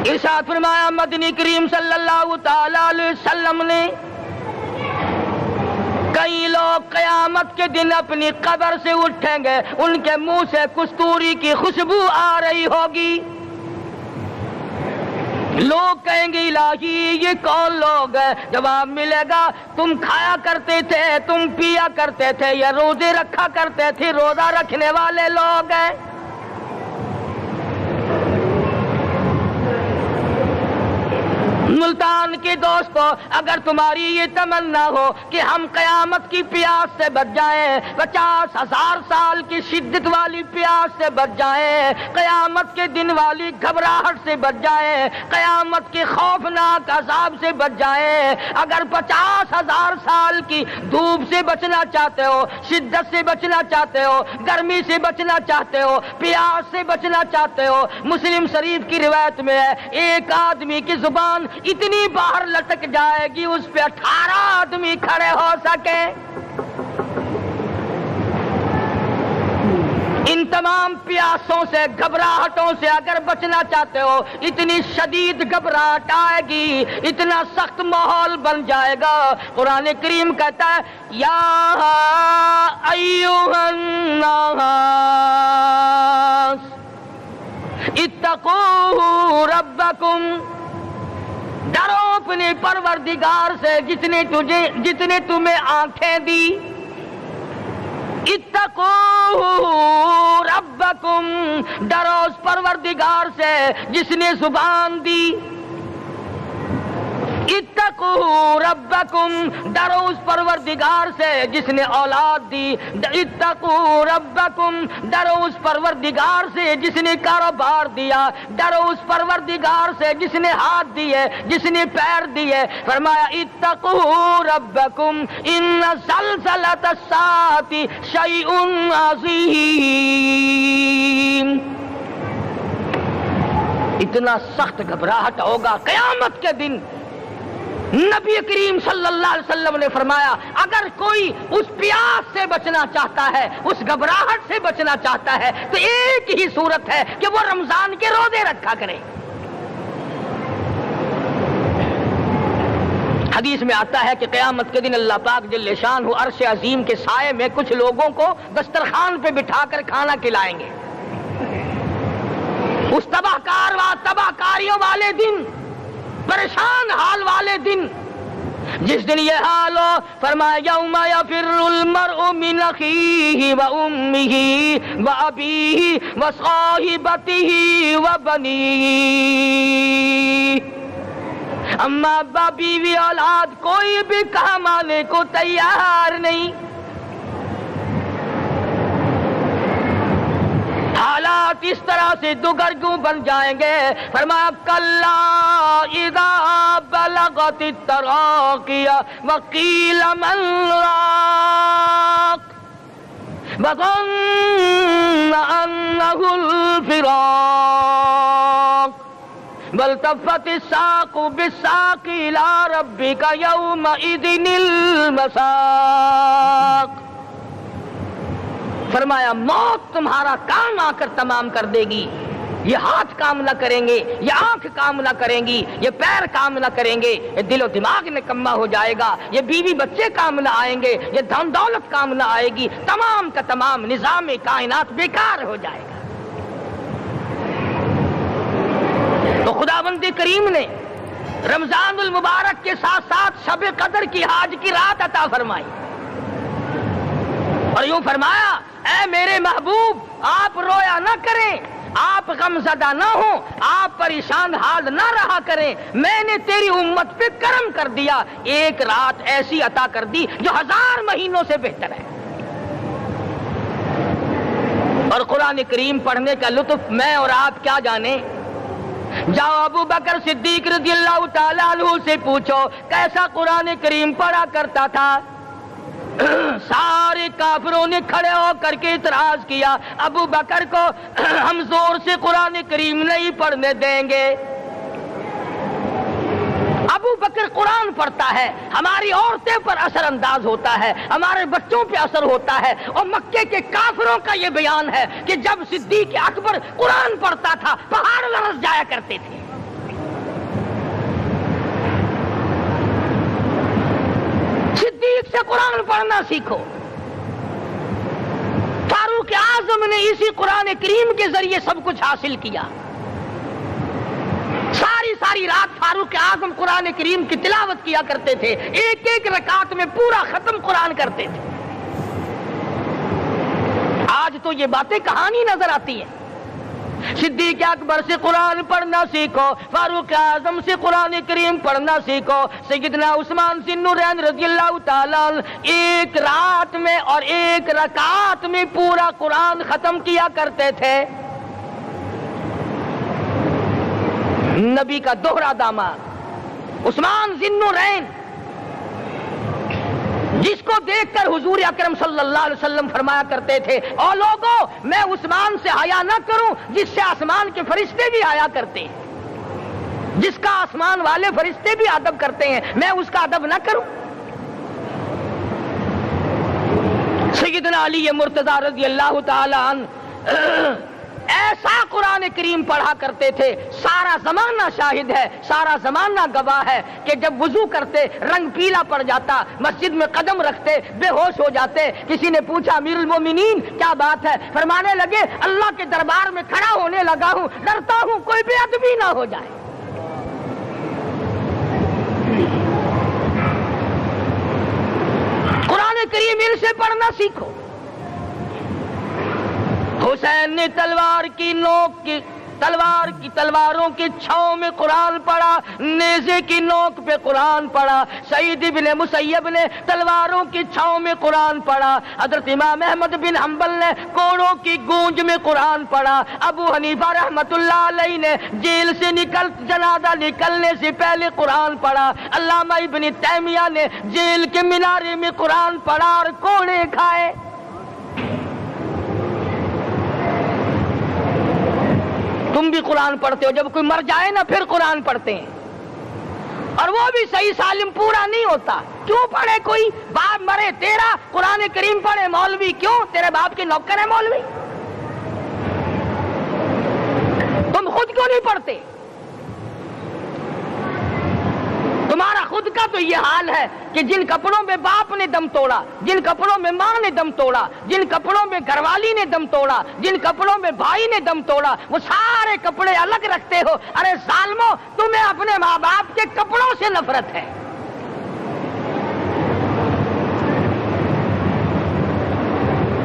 ارشاد فرمایا مدنی کریم صلی اللہ تعالی علیہ وسلم نے کئی لوگ قیامت کے دن اپنی قبر سے اٹھیں گے، ان کے منہ سے کستوری کی خوشبو آ رہی ہوگی، لوگ کہیں گے الہی یہ کون لوگ ہیں؟ جواب ملے گا تم کھایا کرتے تھے، تم پیا کرتے تھے، یا روزے رکھا کرتے تھے، روزہ رکھنے والے لوگ ہیں۔ ملتان کے دوستو، اگر تمہاری یہ تمنا ہو کہ ہم قیامت کی پیاس سے بچ جائیں، 50,000 سال کی شدت والی پیاس سے بچ جائیں، قیامت کے دن والی گھبراہٹ سے بچ جائیں، قیامت کے خوفناک عذاب سے بچ جائیں، اگر 50,000 سال کی دھوپ سے بچنا چاہتے ہو، شدت سے بچنا چاہتے ہو، گرمی سے بچنا چاہتے ہو، پیاس سے بچنا چاہتے ہو، مسلم شریف کی روایت میں ہے ایک آدمی کی زبان اتنی باہر لٹک جائے گی اس پہ 18 آدمی کھڑے ہو سکے۔ ان تمام پیاسوں سے، گھبراہٹوں سے اگر بچنا چاہتے ہو، اتنی شدید گھبراہٹ آئے گی، اتنا سخت ماحول بن جائے گا۔ قرآن کریم کہتا ہے یا ایھا الناس اتقوا ربکم، ڈرو اپنے پروردگار سے جتنے تمہیں آنکھیں دی، اتقوا ربکم، ڈرو اس پروردگار سے جس نے زبان دی، اتقوا ربکم، ڈرو اس پروردگار سے جس نے اولاد دی، اتقوا ربکم، ڈرو اس پروردگار سے جس نے کاروبار دیا، ڈرو اس پروردگار سے جس نے ہاتھ دیے، جس نے پیر دیے۔ فرمایا اتقوا ربکم ان زلزلۃ الساعۃ شیء عظیم، اتنا سخت گھبراہٹ ہوگا قیامت کے دن۔ نبی کریم صلی اللہ علیہ وسلم نے فرمایا اگر کوئی اس پیاس سے بچنا چاہتا ہے، اس گھبراہٹ سے بچنا چاہتا ہے، تو ایک ہی صورت ہے کہ وہ رمضان کے روزے رکھا کرے۔ حدیث میں آتا ہے کہ قیامت کے دن اللہ پاک جل شانہ عرش عظیم کے سائے میں کچھ لوگوں کو دسترخوان پہ بٹھا کر کھانا کھلائیں گے۔ اس تباہ کاریوں والے دن، پریشان حال والے دن، جس دن یہ حال ہو، فرمایا یوم یفر المرء من اخیہ و امہ و ابیہ و صاحبتہ و بنیہ، اما ابا بیوی اولاد کوئی بھی کام آنے کو تیار نہیں۔ حالات اس طرح سے دگرگوں بن جائیں گے۔ فرمایا کلا اذا بلغت التراقی وقیل من راق وظن انہ الفراق والتفت الساق بالساق الى ربک یومئذ المساق۔ فرمایا موت تمہارا کام آ کر تمام کر دے گی، یہ ہاتھ کام نہ کریں گے، یہ آنکھ کام نہ کریں گی، یہ پیر کام نہ کریں گے، یہ دل و دماغ نکما ہو جائے گا، یہ بیوی بچے کام نہ آئیں گے، یہ دھن دولت کام نہ آئے گی، تمام کا تمام نظام کائنات بیکار ہو جائے گا۔ تو خداوند کریم نے رمضان المبارک کے ساتھ ساتھ شب قدر کی حاج کی رات عطا فرمائی اور یوں فرمایا اے میرے محبوب آپ رویا نہ کریں، آپ غم زدہ نہ ہوں، آپ پریشان حال نہ رہا کریں، میں نے تیری امت پہ کرم کر دیا، ایک رات ایسی عطا کر دی جو 1000 مہینوں سے بہتر ہے۔ اور قرآن کریم پڑھنے کا لطف میں اور آپ کیا جانیں۔ جاؤ ابو بکر صدیق رضی اللہ تعالیٰ عنہ سے پوچھو کیسا قرآن کریم پڑھا کرتا تھا۔ سارے کافروں نے کھڑے ہو کر کے اعتراض کیا ابو بکر کو ہم زور سے قرآن کریم نہیں پڑھنے دیں گے۔ ابو بکر قرآن پڑھتا ہے، ہماری عورتیں پر اثر انداز ہوتا ہے، ہمارے بچوں پہ اثر ہوتا ہے، اور مکے کے کافروں کا یہ بیان ہے کہ جب صدیق اکبر قرآن پڑھتا تھا پہاڑ لرز جایا کرتے تھے۔ پڑھنا سیکھو. فاروق اعظم نے اسی قرآن کریم کے ذریعے سب کچھ حاصل کیا. ساری رات فاروق اعظم قرآن کریم کی تلاوت کیا کرتے تھے, ایک ایک رکعت میں پورا ختم قرآن کرتے تھے. آج تو یہ باتیں کہانی نظر آتی ہیں. صدیق اکبر سے قرآن پڑھنا سیکھو, فاروق اعظم سے قرآن کریم پڑھنا سیکھو. سیدنا عثمان ذی النورین رضی اللہ تعالیٰ ایک رات میں اور ایک رکعت میں پورا قرآن ختم کیا کرتے تھے. نبی کا دوہرا داماد عثمان ذی النورین, جس کو دیکھ کر حضور اکرم صلی اللہ علیہ وسلم فرمایا کرتے تھے, او لوگوں میں عثمان سے حیا نہ کروں جس سے آسمان کے فرشتے بھی حیا کرتے ہیں, جس کا آسمان والے فرشتے بھی ادب کرتے ہیں, میں اس کا ادب نہ کروں. سیدنا علی مرتضی رضی اللہ تعالی عنہ ایسا قرآن کریم پڑھا کرتے تھے, سارا زمانہ شاہد ہے, سارا زمانہ گواہ ہے کہ جب وضو کرتے رنگ پیلا پڑ جاتا, مسجد میں قدم رکھتے بے ہوش ہو جاتے. کسی نے پوچھا امیر المومنین کیا بات ہے؟ فرمانے لگے اللہ کے دربار میں کھڑا ہونے لگا ہوں, ڈرتا ہوں کوئی بے ادبی نہ ہو جائے. قرآن کریم ان سے پڑھنا سیکھو. حسین نے تلواروں کی چھاؤں میں قرآن پڑھا, نیزے کی نوک پہ قرآن پڑھا. سعید بن مسیب نے تلواروں کی چھاؤں میں قرآن پڑھا. حضرت امام احمد بن حنبل نے کوڑوں کی گونج میں قرآن پڑھا. ابو حنیفہ رحمت اللہ علیہ نے جیل سے جنازہ نکلنے سے پہلے قرآن پڑھا. علامہ ابن تیمیہ نے جیل کے مینارے میں قرآن پڑھا اور کوڑے کھائے. تم بھی قرآن پڑھتے ہو, جب کوئی مر جائے نا پھر قرآن پڑھتے ہیں, اور وہ بھی صحیح سالم پورا نہیں ہوتا. کیوں پڑھے؟ کوئی باپ مرے تیرا قرآن کریم پڑھے مولوی, کیوں؟ تیرے باپ کے نوکر ہے مولوی. تم خود کیوں نہیں پڑھتے؟ تمہارا خود کا تو یہ حال ہے کہ جن کپڑوں میں باپ نے دم توڑا, جن کپڑوں میں ماں نے دم توڑا, جن کپڑوں میں گھر والی نے دم توڑا, جن کپڑوں میں بھائی نے دم توڑا, وہ سارے کپڑے الگ رکھتے ہو. ارے ظالمو, تمہیں اپنے ماں باپ کے کپڑوں سے نفرت ہے.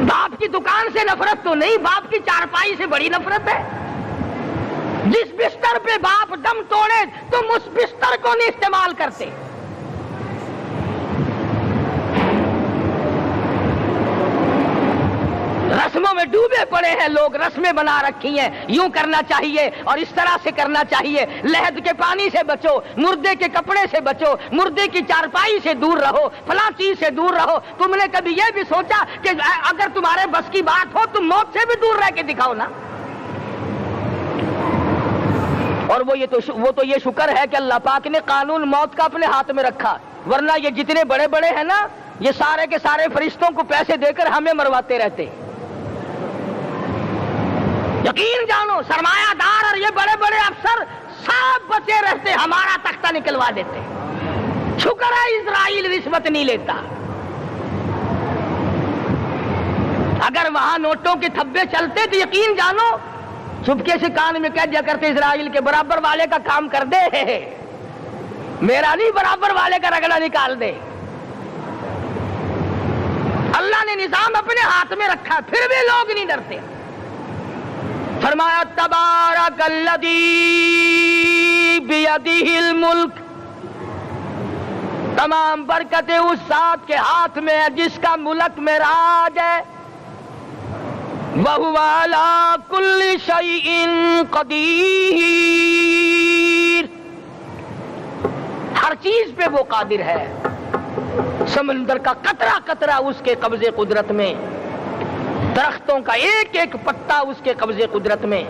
باپ کی دکان سے نفرت تو نہیں, باپ کی چارپائی سے بڑی نفرت ہے. جس بستر پہ باپ دم توڑے تم اس بستر کو نہیں استعمال کرتے. رسموں میں ڈوبے پڑے ہیں لوگ, رسمیں بنا رکھی ہیں, یوں کرنا چاہیے اور اس طرح سے کرنا چاہیے. لہد کے پانی سے بچو, مردے کے کپڑے سے بچو, مردے کی چارپائی سے دور رہو, فلاں چیز سے دور رہو. تم نے کبھی یہ بھی سوچا کہ اگر تمہارے بس کی بات ہو تم موت سے بھی دور رہ کے دکھاؤ نا. اور وہ تو یہ شکر ہے کہ اللہ پاک نے قانون موت کا اپنے ہاتھ میں رکھا, ورنہ یہ جتنے بڑے بڑے ہیں نا, یہ سارے کے سارے فرشتوں کو پیسے دے کر ہمیں مرواتے رہتے. یقین جانو, سرمایہ دار اور یہ بڑے بڑے افسر سب بچے رہتے, ہمارا تختہ نکلوا دیتے. شکر ہے اسرائیل رشوت نہیں لیتا. اگر وہاں نوٹوں کے تھبے چلتے تو یقین جانو چپکے سے کان میں کہہ دیا کرتے اسرائیل کے برابر والے کا کام کر دے, میرا نہیں برابر والے کا رگڑا نکال دے. اللہ نے نظام اپنے ہاتھ میں رکھا, پھر بھی لوگ نہیں ڈرتے. فرمایا تبارک الذی بیدہ الملک, تمام برکتیں اس ذات کے ہاتھ میں ہے جس کا ملک میں راج ہے. وَهُوَ عَلَى كُلِّ شَيْءٍ قَدِيرٌ, ہر چیز پہ وہ قادر ہے. سمندر کا قطرہ قطرہ اس کے قبضے قدرت میں, درختوں کا ایک ایک پتا اس کے قبضے قدرت میں,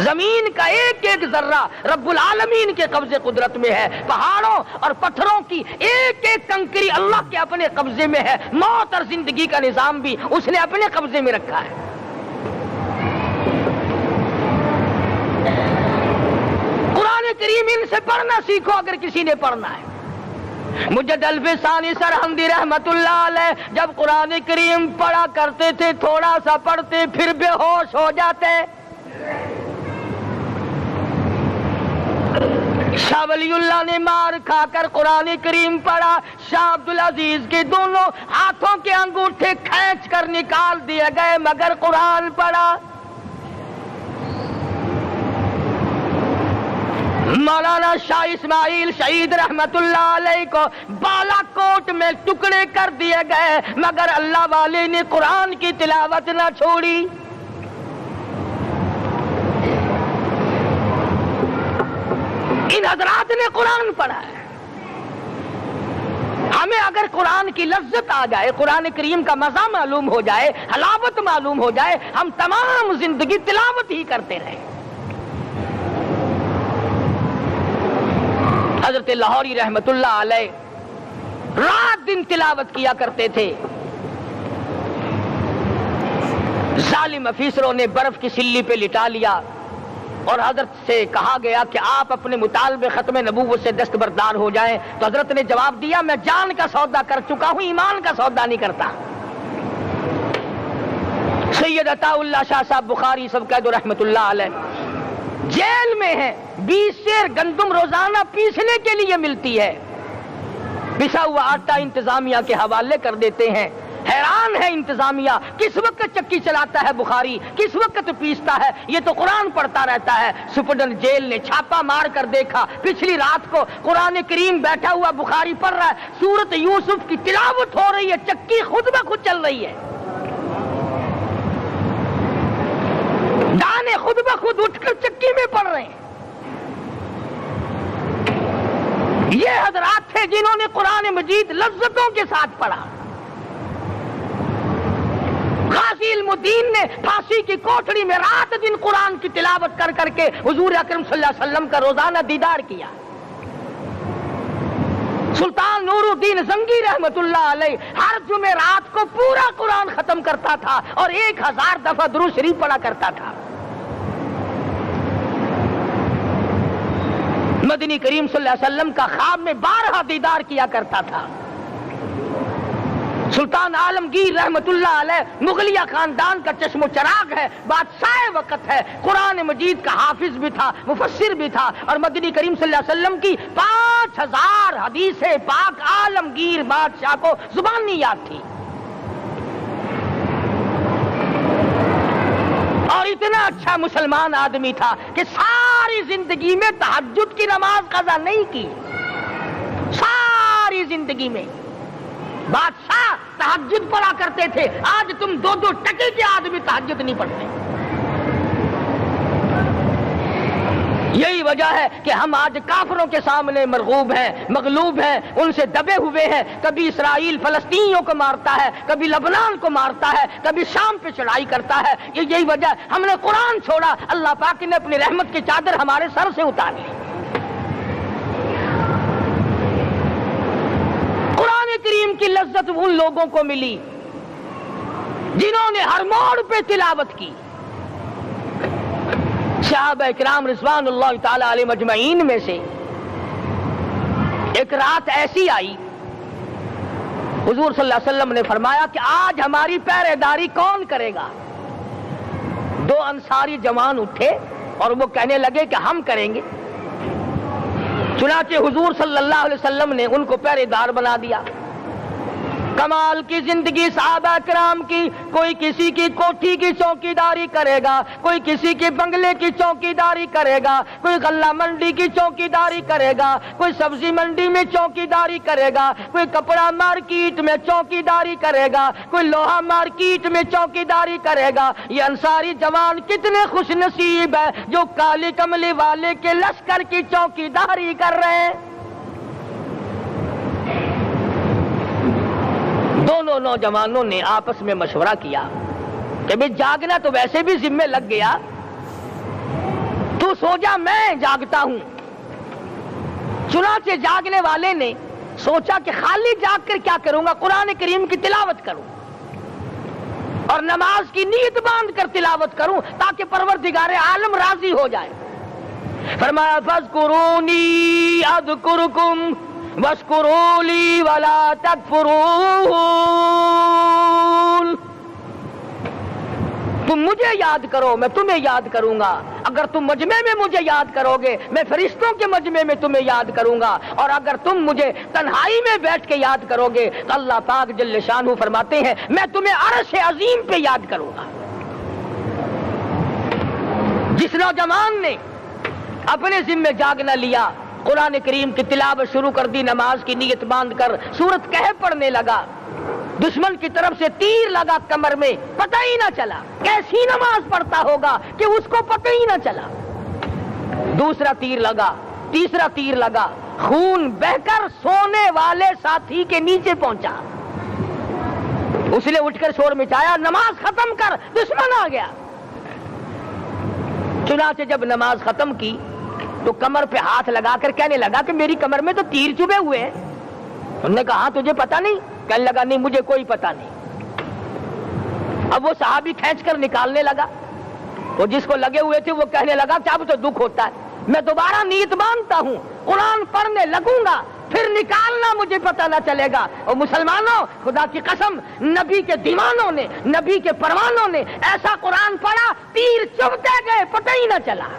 زمین کا ایک ایک ذرہ رب العالمین کے قبضے قدرت میں ہے. پہاڑوں اور پتھروں کی ایک ایک کنکری اللہ کے اپنے قبضے میں ہے. موت اور زندگی کا نظام بھی اس نے اپنے قبضے میں رکھا ہے. قرآن کریم ان سے پڑھنا سیکھو اگر کسی نے پڑھنا ہے. مجد الفسانی سرہندی رحمت اللہ علیہ جب قرآن کریم پڑھا کرتے تھے تھوڑا سا پڑھتے پھر بے ہوش ہو جاتے. شاہ ولی اللہ نے مار کھا کر قرآن کریم پڑھا. شاہ عبدالعزیز کے دونوں ہاتھوں کے انگوٹھے کھینچ کر نکال دیے گئے مگر قرآن پڑھا. مولانا شاہ اسماعیل شہید رحمت اللہ علیہ کو بالا کوٹ میں ٹکڑے کر دیے گئے مگر اللہ والے نے قرآن کی تلاوت نہ چھوڑی. ان حضرات نے قرآن پڑھا ہے. ہمیں اگر قرآن کی لذت آ جائے, قرآن کریم کا مزہ معلوم ہو جائے, حلاوت معلوم ہو جائے, ہم تمام زندگی تلاوت ہی کرتے رہیں. حضرت لاہوری رحمت اللہ علیہ رات دن تلاوت کیا کرتے تھے. ظالم افیسروں نے برف کی سلی پہ لٹا لیا اور حضرت سے کہا گیا کہ آپ اپنے مطالبے ختم نبوت سے دستبردار ہو جائیں. تو حضرت نے جواب دیا میں جان کا سودا کر چکا ہوں, ایمان کا سودا نہیں کرتا. سید عطا اللہ شاہ صاحب بخاری سب قید رحمت اللہ علیہ جیل میں ہیں. 20 سیر گندم روزانہ پیسنے کے لیے ملتی ہے. پسا ہوا آٹا انتظامیہ کے حوالے کر دیتے ہیں. حیران ہے انتظامیہ, کس وقت چکی چلاتا ہے بخاری, کس وقت پیستا ہے, یہ تو قرآن پڑھتا رہتا ہے. سپرڈنٹ جیل نے چھاپا مار کر دیکھا, پچھلی رات کو قرآن کریم بیٹھا ہوا بخاری پڑھ رہا ہے, سورت یوسف کی تلاوت ہو رہی ہے, چکی خود بخود چل رہی ہے, دانے خود بخود اٹھ کر چکی میں پڑھ رہے ہیں. یہ حضرات تھے جنہوں نے قرآن مجید لذتوں کے ساتھ پڑھا. غازی علم الدین نے پھانسی کی کوٹڑی میں رات دن قرآن کی تلاوت کر کر کے حضور اکرم صلی اللہ علیہ وسلم کا روزانہ دیدار کیا. سلطان نور الدین زنگی رحمت اللہ علیہ ہر جمعرات کو پورا قرآن ختم کرتا تھا اور 1000 دفعہ درود شریف پڑھا کرتا تھا. مدنی کریم صلی اللہ علیہ وسلم کا خواب میں 12 دیدار کیا کرتا تھا. سلطان عالمگیر رحمت اللہ علیہ مغلیہ خاندان کا چشم و چراغ ہے, بادشاہ وقت ہے, قرآن مجید کا حافظ بھی تھا, مفسر بھی تھا, اور مدنی کریم صلی اللہ علیہ وسلم کی 5000 حدیث پاک عالمگیر بادشاہ کو زبانی یاد تھی. اور اتنا اچھا مسلمان آدمی تھا کہ ساری زندگی میں تہجد کی نماز قضا نہیں کی. ساری زندگی میں بادشاہ تہجد پڑھا کرتے تھے. آج تم 2 ٹکے کے آدمی تہجد نہیں پڑھتے. یہی وجہ ہے کہ ہم آج کافروں کے سامنے مرغوب ہیں, مغلوب ہیں, ان سے دبے ہوئے ہیں. کبھی اسرائیل فلسطینیوں کو مارتا ہے, کبھی لبنان کو مارتا ہے, کبھی شام پہ چڑھائی کرتا ہے. یہی وجہ, ہم نے قرآن چھوڑا, اللہ پاک نے اپنی رحمت کی چادر ہمارے سر سے اتار لی. قرآن کریم کی لذت ان لوگوں کو ملی جنہوں نے ہر موڑ پہ تلاوت کی. صحابہ اکرام رضوان اللہ تعالی علیہ مجمعین میں سے ایک رات ایسی آئی, حضور صلی اللہ علیہ وسلم نے فرمایا کہ آج ہماری پہرے داری کون کرے گا. 2 انصاری جوان اٹھے اور وہ کہنے لگے کہ ہم کریں گے. چنانچہ حضور صلی اللہ علیہ وسلم نے ان کو پہرے دار بنا دیا. کمال کی زندگی صحابہ کرام کی. کوئی کسی کی کوٹھی کی چوکیداری کرے گا, کوئی کسی کے بنگلے کی چوکیداری کرے گا, کوئی غلہ منڈی کی چوکیداری کرے گا, کوئی سبزی منڈی میں چوکیداری کرے گا, کوئی کپڑا مارکیٹ میں چوکیداری کرے گا, کوئی لوہا مارکیٹ میں چوکیداری کرے گا. یہ انصاری جوان کتنے خوش نصیب ہے جو کالی کملی والے کے لشکر کی چوکیداری کر رہے ہیں. دونوں نوجوانوں نے آپس میں مشورہ کیا کہ بھئی جاگنا تو ویسے بھی ذمہ لگ گیا, تو سو جا, میں جاگتا ہوں. چنانچہ جاگنے والے نے سوچا کہ خالی جاگ کر کیا کروں گا, قرآن کریم کی تلاوت کروں اور نماز کی نیت باندھ کر تلاوت کروں تاکہ پروردگار عالم راضی ہو جائے. فرمایا فاذکرونی اذکرکم وَاشْكُرُوا لِي وَلَا تَكْفُرُونَ. تم مجھے یاد کرو میں تمہیں یاد کروں گا. اگر تم مجمع میں مجھے یاد کرو گے میں فرشتوں کے مجمع میں تمہیں یاد کروں گا. اور اگر تم مجھے تنہائی میں بیٹھ کے یاد کرو گے تو اللہ پاک جل شانہ فرماتے ہیں میں تمہیں عرش عظیم پہ یاد کروں گا. جس نوجوان نے اپنے ذمہ جاگنا لیا, قرآن کریم کی تلاوت شروع کر دی, نماز کی نیت باندھ کر سورت کہف پڑھنے لگا, دشمن کی طرف سے تیر لگا کمر میں, پتہ ہی نہ چلا. کیسی نماز پڑھتا ہوگا کہ اس کو پتہ ہی نہ چلا. دوسرا تیر لگا, تیسرا تیر لگا, خون بہ کر سونے والے ساتھی کے نیچے پہنچا. اس نے اٹھ کر شور مچایا نماز ختم کر دشمن آ گیا. چنانچہ جب نماز ختم کی تو کمر پہ ہاتھ لگا کر کہنے لگا کہ میری کمر میں تو تیر چبھے ہوئے ہیں. انہوں نے کہا تجھے پتہ نہیں؟ کہنے لگا نہیں مجھے کوئی پتہ نہیں. اب وہ صحابی کھینچ کر نکالنے لگا. وہ جس کو لگے ہوئے تھے وہ کہنے لگا کہ اب تو دکھ ہوتا ہے, میں دوبارہ نیت باندھتا ہوں, قرآن پڑھنے لگوں گا, پھر نکالنا مجھے پتہ نہ چلے گا. اور مسلمانوں خدا کی قسم نبی کے دیوانوں نے, نبی کے پروانوں نے ایسا قرآن پڑھا تیر چبھتے گئے پتہ ہی نہ چلا.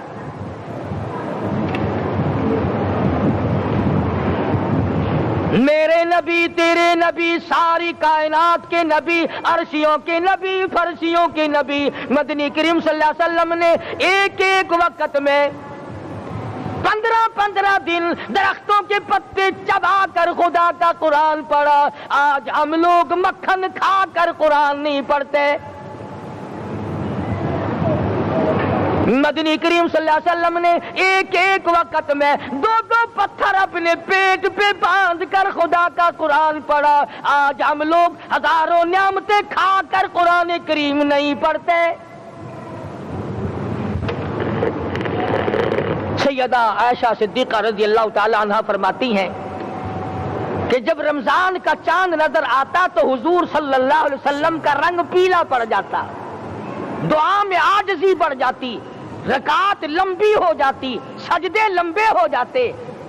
میرے نبی تیرے نبی ساری کائنات کے نبی, عرشیوں کے نبی, فرشیوں کے نبی مدنی کریم صلی اللہ علیہ وسلم نے ایک ایک وقت میں 15 دن درختوں کے پتے چبا کر خدا کا قرآن پڑھا. آج ہم لوگ مکھن کھا کر قرآن نہیں پڑھتے. مدنی کریم صلی اللہ علیہ وسلم نے ایک ایک وقت میں 2 پتھر اپنے پیٹ پہ باندھ کر خدا کا قرآن پڑھا. آج ہم لوگ ہزاروں نعمتیں کھا کر قرآن کریم نہیں پڑھتے. سیدہ عائشہ صدیقہ رضی اللہ تعالی عنہ فرماتی ہیں کہ جب رمضان کا چاند نظر آتا تو حضور صلی اللہ علیہ وسلم کا رنگ پیلا پڑ جاتا, دعا میں عاجزی بڑھ جاتی, رکعت لمبی ہو جاتی, سجدے لمبے ہو جاتے,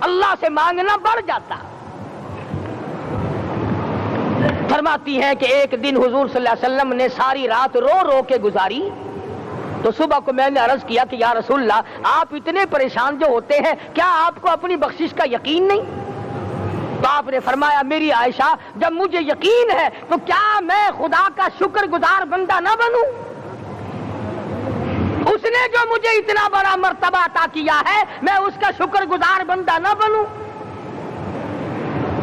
اللہ سے مانگنا بڑھ جاتا. فرماتی ہیں کہ ایک دن حضور صلی اللہ علیہ وسلم نے ساری رات رو رو کے گزاری. تو صبح کو میں نے عرض کیا کہ یا رسول اللہ آپ اتنے پریشان جو ہوتے ہیں کیا آپ کو اپنی بخشش کا یقین نہیں؟ تو آپ نے فرمایا میری عائشہ جب مجھے یقین ہے تو کیا میں خدا کا شکر گزار بندہ نہ بنوں؟ اس نے جو مجھے اتنا بڑا مرتبہ عطا کیا ہے میں اس کا شکر گزار بندہ نہ بنوں؟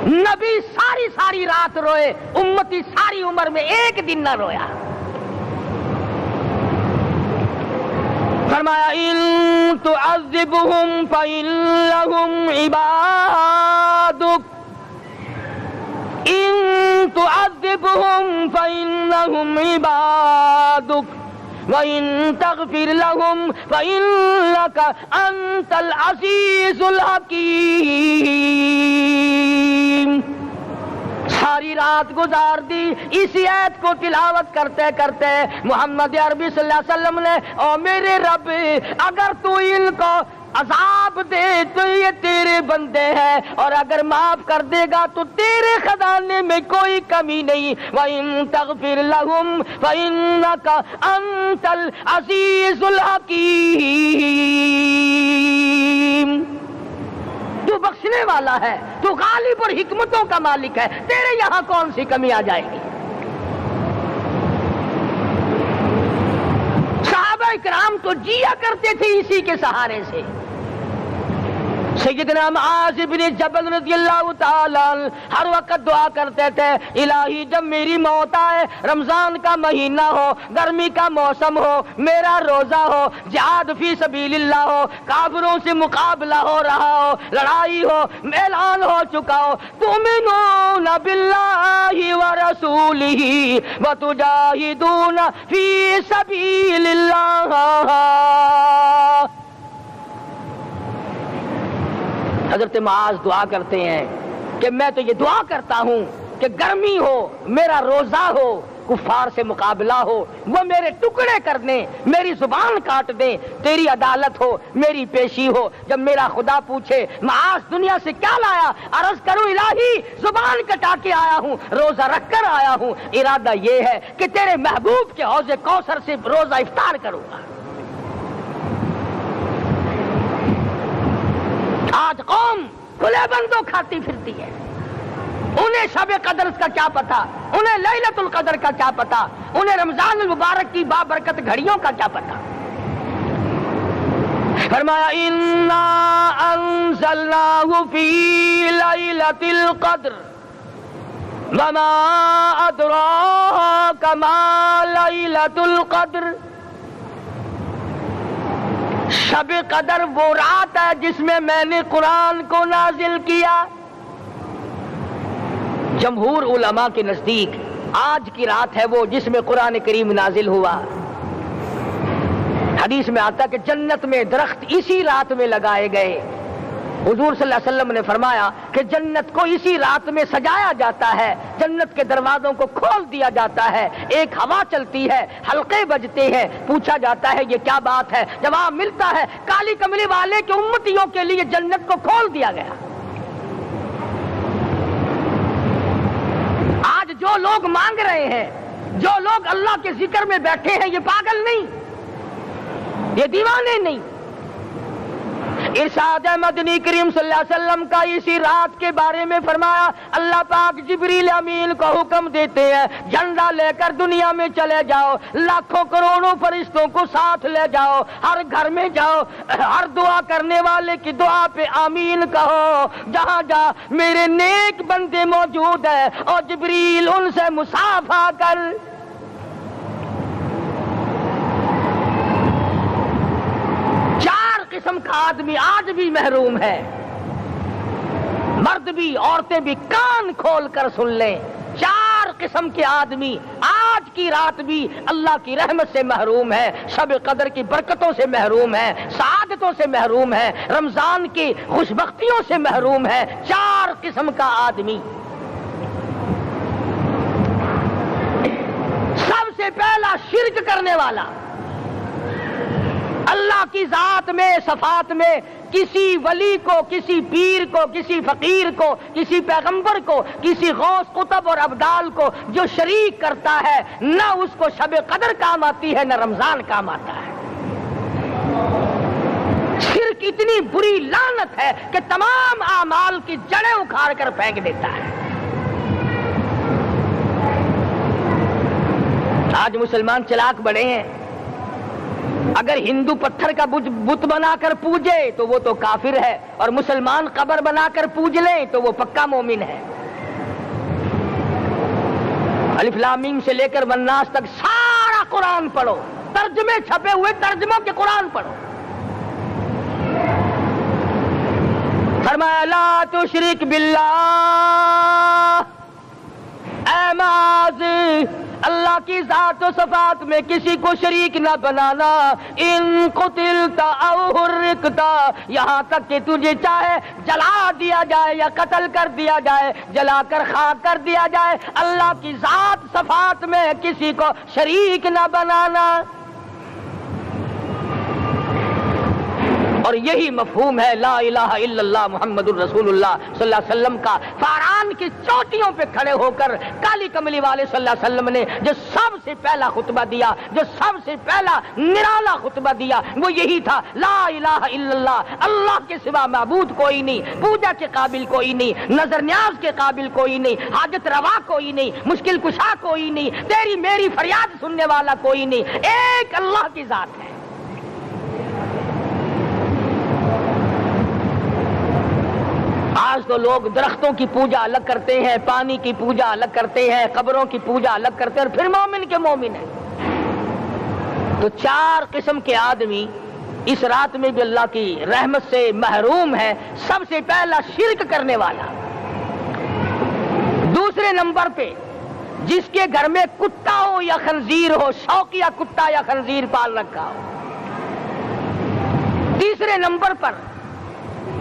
نبی ساری رات روئے, امتی ساری عمر میں ایک دن نہ رویا. فرمایا ان تعذبهم فإنهم عبادك, ان تعذبهم فإنهم عبادك وإن تغفر لهم فإنك أنت العزيز الحكيم. ساری رات گزار دی اسی آیت کو تلاوت کرتے کرتے. محمد عربی صلی اللہ علیہ وسلم نے او میرے رب اگر تو ان کو عذاب دے تو یہ تیرے بندے ہیں, اور اگر معاف کر دے گا تو تیرے خزانے میں کوئی کمی نہیں. وَإِن تَغْفِرْ لَهُمْ فَإِنَّكَ أَنْتَ الْعَزِيزُ الْحَكِيمُ. تو بخشنے والا ہے, تو غالب اور حکمتوں کا مالک ہے, تیرے یہاں کون سی کمی آ جائے گی؟ صحابہ کرام تو جیا کرتے تھے اسی کے سہارے سے. سیدنا معاذ بن جبل رضی اللہ تعالیٰ ہر وقت دعا کرتے تھے الہی جب میری موت آئے, رمضان کا مہینہ ہو, گرمی کا موسم ہو, میرا روزہ ہو, جہاد فی سبیل اللہ ہو, کافروں سے مقابلہ ہو رہا ہو, لڑائی ہو, اعلان ہو چکا ہو, تؤمنون باللہ ورسولہ وتجاہدون فی سبیل اللہ. حضرت معاذ دعا کرتے ہیں کہ میں تو یہ دعا کرتا ہوں کہ گرمی ہو, میرا روزہ ہو, کفار سے مقابلہ ہو، وہ میرے ٹکڑے کر دیں، میری زبان کاٹ دیں، تیری عدالت ہو، میری پیشی ہو۔ جب میرا خدا پوچھے معاذ دنیا سے کیا لایا، عرض کروں الہی زبان کٹا کے آیا ہوں، روزہ رکھ کر آیا ہوں، ارادہ یہ ہے کہ تیرے محبوب کے حوض کوثر سے روزہ افطار کروں گا۔ آج قوم کھلے بندوں کھاتی پھرتی ہے، انہیں شب قدر کا کیا پتا، انہیں لیلۃ القدر کا کیا پتا، انہیں رمضان المبارک کی بابرکت گھڑیوں کا کیا پتا۔ فرمایا انا انزلناہ فی لیلۃ القدر وما ادراک ما لیلۃ القدر۔ شب قدر وہ رات ہے جس میں میں نے قرآن کو نازل کیا۔ جمہور علماء کے نزدیک آج کی رات ہے وہ جس میں قرآن کریم نازل ہوا۔ حدیث میں آتا کہ جنت میں درخت اسی رات میں لگائے گئے۔ حضور صلی اللہ علیہ وسلم نے فرمایا کہ جنت کو اسی رات میں سجایا جاتا ہے، جنت کے دروازوں کو کھول دیا جاتا ہے، ایک ہوا چلتی ہے، حلقے بجتے ہیں، پوچھا جاتا ہے یہ کیا بات ہے، جواب ملتا ہے کالی کملی والے کے امتیوں کے لیے جنت کو کھول دیا گیا۔ آج جو لوگ مانگ رہے ہیں، جو لوگ اللہ کے ذکر میں بیٹھے ہیں، یہ پاگل نہیں، یہ دیوانے نہیں۔ ارشاد مدنی کریم صلی اللہ علیہ وسلم کا اسی رات کے بارے میں فرمایا، اللہ پاک جبریل امین کو حکم دیتے ہیں جھنڈا لے کر دنیا میں چلے جاؤ، لاکھوں کروڑوں فرشتوں کو ساتھ لے جاؤ، ہر گھر میں جاؤ، ہر دعا کرنے والے کی دعا پہ آمین کہو، جہاں جا میرے نیک بندے موجود ہیں، اور جبریل ان سے مصافحہ کر۔ قسم کا آدمی آج بھی محروم ہے، مرد بھی عورتیں بھی کان کھول کر سن لیں، 4 قسم کے آدمی آج کی رات بھی اللہ کی رحمت سے محروم ہے، شب قدر کی برکتوں سے محروم ہے، سعادتوں سے محروم ہے، رمضان کی خوشبختیوں سے محروم ہے۔ 4 قسم کا آدمی۔ سب سے پہلا شرک کرنے والا، اللہ کی ذات میں صفات میں کسی ولی کو، کسی پیر کو، کسی فقیر کو، کسی پیغمبر کو، کسی غوث قطب اور ابدال کو جو شریک کرتا ہے، نہ اس کو شب قدر کام آتی ہے، نہ رمضان کام آتا ہے۔ شرک اتنی بری لعنت ہے کہ تمام اعمال کی جڑیں اکھاڑ کر پھینک دیتا ہے۔ آج مسلمان چلاک بڑے ہیں، اگر ہندو پتھر کا بت بنا کر پوجے تو وہ تو کافر ہے، اور مسلمان قبر بنا کر پوج لیں تو وہ پکا مومن ہے۔ الف لام میم سے لے کر والناس تک سارا قرآن پڑھو، ترجمے چھپے ہوئے ترجموں کے قرآن پڑھو۔ فرمایا لا تشرک باللہ، اے معاذ اللہ کی ذات و صفات میں کسی کو شریک نہ بنانا۔ ان قتلت او حرقت، یہاں تک کہ تجھے چاہے جلا دیا جائے یا قتل کر دیا جائے، جلا کر خاک کر دیا جائے، اللہ کی ذات صفات میں کسی کو شریک نہ بنانا۔ اور یہی مفہوم ہے لا الہ الا اللہ محمد الرسول اللہ صلی اللہ علیہ وسلم کا۔ فاران کی چوٹیوں پہ کھڑے ہو کر کالی کملی والے صلی اللہ علیہ وسلم نے جو سب سے پہلا خطبہ دیا، جو سب سے پہلا نرالا خطبہ دیا، وہ یہی تھا لا الہ الا اللہ، اللہ کے سوا معبود کوئی نہیں، پوجا کے قابل کوئی نہیں، نظر نیاز کے قابل کوئی نہیں، حاجت روا کوئی نہیں، مشکل کشا کوئی نہیں، تیری میری فریاد سننے والا کوئی نہیں، ایک اللہ کی ذات ہے۔ آج تو لوگ درختوں کی پوجا الگ کرتے ہیں، پانی کی پوجا الگ کرتے ہیں، قبروں کی پوجا الگ کرتے ہیں، اور پھر مومن کے مومن ہیں۔ تو 4 قسم کے آدمی اس رات میں بھی اللہ کی رحمت سے محروم ہے۔ سب سے پہلا شرک کرنے والا، دوسرے نمبر پہ جس کے گھر میں کتا ہو یا خنزیر ہو، شوقیہ کتا یا خنزیر پال رکھا ہو۔ تیسرے نمبر پر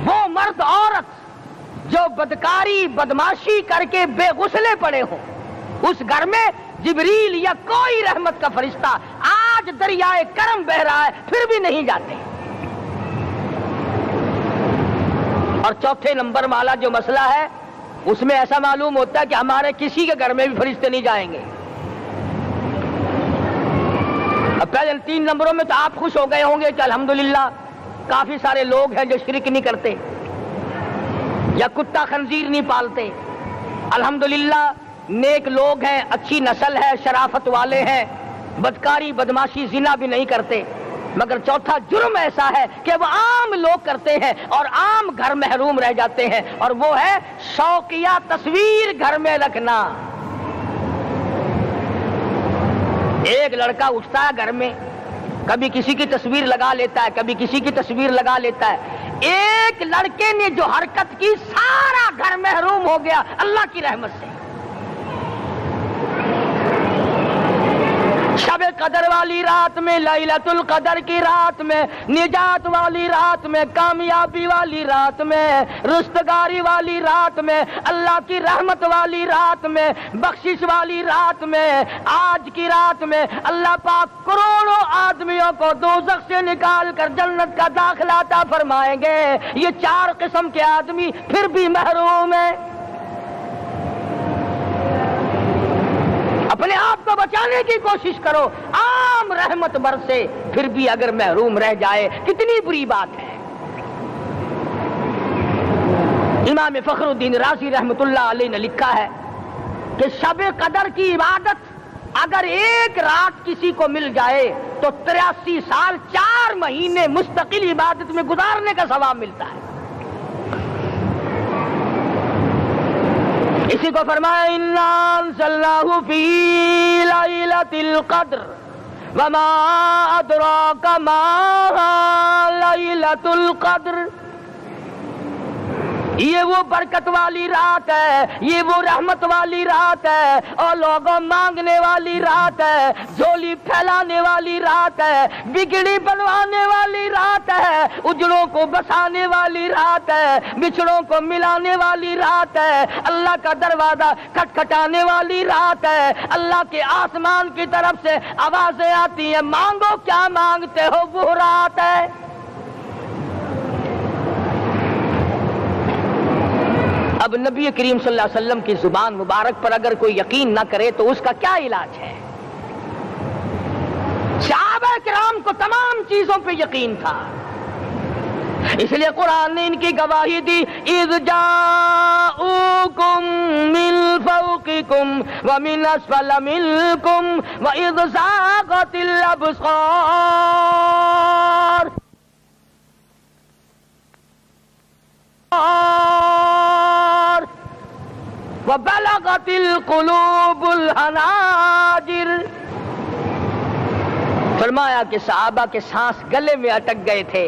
وہ مرد عورت جو بدکاری بدماشی کر کے بے غسلے پڑے ہوں، اس گھر میں جبریل یا کوئی رحمت کا فرشتہ آج دریائے کرم بہ رہا ہے پھر بھی نہیں جاتے. اور چوتھے نمبر والا جو مسئلہ ہے اس میں ایسا معلوم ہوتا ہے کہ ہمارے کسی کے گھر میں بھی فرشتے نہیں جائیں گے. اب پہلے 3 نمبروں میں تو آپ خوش ہو گئے ہوں گے کہ الحمدللہ کافی سارے لوگ ہیں جو شرک نہیں کرتے یا کتا خنزیر نہیں پالتے. الحمدللہ نیک لوگ ہیں، اچھی نسل ہے، شرافت والے ہیں، بدکاری بدماشی زنا بھی نہیں کرتے. مگر چوتھا جرم ایسا ہے کہ وہ عام لوگ کرتے ہیں اور عام گھر محروم رہ جاتے ہیں، اور وہ ہے شوقیہ تصویر گھر میں رکھنا. ایک لڑکا اٹھتا ہے گھر میں، کبھی کسی کی تصویر لگا لیتا ہے، کبھی کسی کی تصویر لگا لیتا ہے. ایک لڑکے نے جو حرکت کی سارا گھر محروم ہو گیا اللہ کی رحمت سے. شب قدر والی رات میں، لیلۃ القدر کی رات میں، نجات والی رات میں، کامیابی والی رات میں، رستگاری والی رات میں، اللہ کی رحمت والی رات میں، بخشش والی رات میں، آج کی رات میں اللہ پاک کروڑوں آدمیوں کو دوزخ سے نکال کر جنت کا داخلہ عطا فرمائیں گے. یہ 4 قسم کے آدمی پھر بھی محروم ہیں. اپنے آپ کو بچانے کی کوشش کرو. عام رحمت برسے پھر بھی اگر محروم رہ جائے کتنی بری بات ہے. امام فخر الدین رازی رحمت اللہ علیہ نے لکھا ہے کہ شب قدر کی عبادت اگر ایک رات کسی کو مل جائے تو 83 سال 4 مہینے مستقل عبادت میں گزارنے کا ثواب ملتا ہے. اسی کو فرمایا انا انزلناہ فی لیلۃ القدر وما ادراک ما لیلۃ القدر. یہ وہ برکت والی رات ہے، یہ وہ رحمت والی رات ہے، اور لوگوں مانگنے والی رات ہے، جھولی پھیلانے والی رات ہے، بگڑی بنوانے والی رات ہے، اجڑوں کو بسانے والی رات ہے، بچھڑوں کو ملانے والی رات ہے، اللہ کا دروازہ کھٹکھٹانے والی رات ہے. اللہ کے آسمان کی طرف سے آوازیں آتی ہیں مانگو کیا مانگتے ہو، وہ رات ہے. اب نبی کریم صلی اللہ علیہ وسلم کی زبان مبارک پر اگر کوئی یقین نہ کرے تو اس کا کیا علاج ہے؟ صحابہ کرام کو تمام چیزوں پہ یقین تھا، اس لیے قرآن نے ان کی گواہی دی اذ جاؤکم من فوقکم ومن اسفل منکم واذ زاغت الابصار وبلغت القلوب الحناجر. فرمایا کہ صحابہ کے سانس گلے میں اٹک گئے تھے،